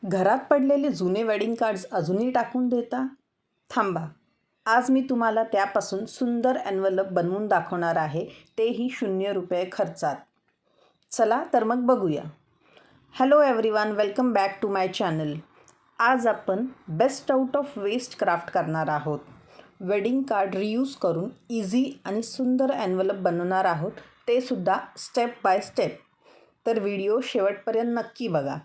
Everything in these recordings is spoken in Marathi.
घरात पडलेले जुने वेडिंग कार्ड्स अजूनही टाकून देता? थांबा, आज मी तुम्हाला त्यापासून सुंदर एन्व्हलप बनवून दाखवणार आहे, तेही ₹0 खर्चात. चला तर मग बघूया. Hello everyone, welcome back to my channel. आज आपण best out of waste craft करणार आहोत. वेडिंग कार्ड रियूज करून इझी आणि सुंदर एन्व्हलप बनवणार आहोत, ते सुद्धा स्टेप बाय स्टेप. तर व्हिडिओ शेवटपर्यंत नक्की बघा.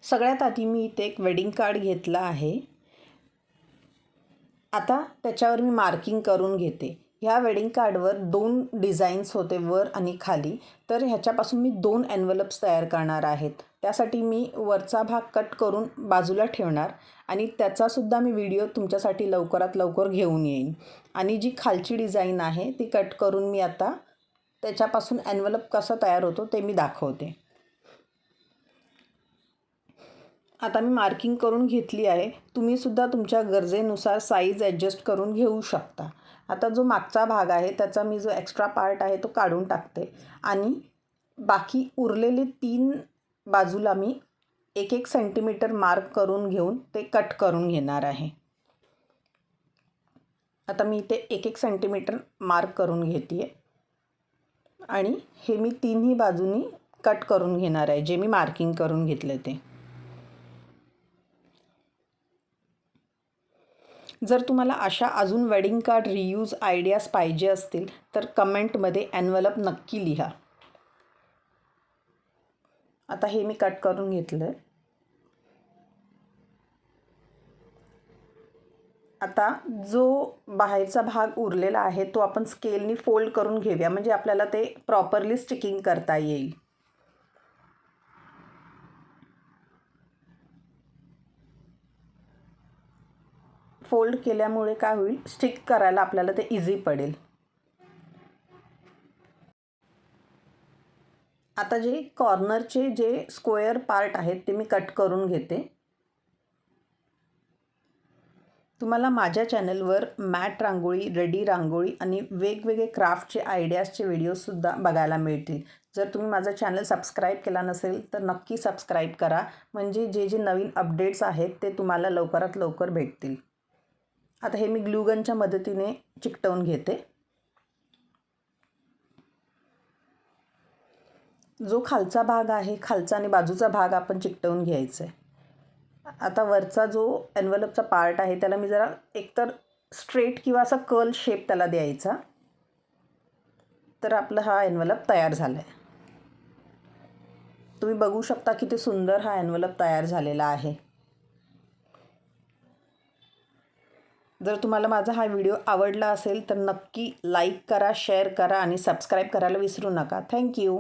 सगळ्यात आधी मी इथे एक वेडिंग कार्ड घेतला आहे. आता त्याच्यावर मी मार्किंग करून घेते. ह्या वेडिंग कार्डवर 2 डिझाईन्स होते, वर आणि खाली. तर ह्याच्यापासून मी 2 एन्व्हलप्स तयार करणार आहेत. त्यासाठी मी वरचा भाग कट करून बाजूला ठेवणार आणि त्याचासुद्धा मी व्हिडिओ तुमच्यासाठी लवकरात लवकर घेऊन येईन. आणि जी खालची डिझाईन आहे ती कट करून मी आता त्याच्यापासून एन्व्हलप कसा तयार होतो ते मी दाखवते. आता मी मार्किंग करून घेतली आहे. तुम्हीसुद्धा तुमच्या गरजेनुसार साईज ॲडजस्ट करून घेऊ शकता. आता जो मागचा भाग आहे त्याचा मी जो एक्स्ट्रा पार्ट आहे तो काढून टाकते आणि बाकी उरलेले 3 बाजूला मी 1-1 सेंटीमीटर मार्क करून घेऊन ते कट करून घेणार आहे. आता मी इथे 1-1 सेंटीमीटर मार्क करून घेते आहे आणि हे मी 3ही बाजूनी कट करून घेणार आहे, जे मी मार्किंग करून घेतले ते. जर तुम्हाला अशा अजून वेडिंग कार्ड रियूज आयडियाज पाहिजे असतील तर कमेंटमध्ये एन्व्हलप नक्की लिहा. आता हे मी कट करून घेतलं आहे. आता जो बाहेरचा भाग उरलेला आहे तो आपण स्केलनी फोल्ड करून घेऊया, म्हणजे आपल्याला ते प्रॉपरली स्टिकिंग करता येईल. फोल्ड केल्यामुळे काय होईल, स्टिक करायला आपल्याला ते इझी पडेल. आता जे कॉर्नरचे जे स्क्वेअर पार्ट आहेत ते मी कट करून घेते. तुम्हाला माझ्या चॅनलवर मॅट रांगोळी, रेडी रांगोळी आणि वेगवेगळे क्राफ्टचे आयडियाजचे व्हिडिओजसुद्धा बघायला मिळतील. जर तुम्ही माझा चॅनल सबस्क्राईब केला नसेल तर नक्की सबस्क्राईब करा, म्हणजे जे नवीन अपडेट्स आहेत ते तुम्हाला लवकरात लवकर भेटतील. आता हे मी ग्लूगनच्या मदतीने चिकटवून घेते. जो खालचा भाग आहे, खालचा आणि बाजूचा भाग आपण चिकटवून घ्यायचा आहे. आता वरचा जो एन्व्हलपचा पार्ट आहे त्याला मी जरा एकतर स्ट्रेट किंवा असा कर्ल शेप त्याला द्यायचा, तर आपला हा एन्व्हलप तयार झाला आहे. तुम्ही बघू शकता किती सुंदर हा एन्व्हलप तयार झालेला आहे. जर तुम्हाला माझा हा व्हिडिओ आवडला असेल तर नक्की लाईक करा, शेअर करा आणि सबस्क्राईब करायला विसरू नका. थँक्यू.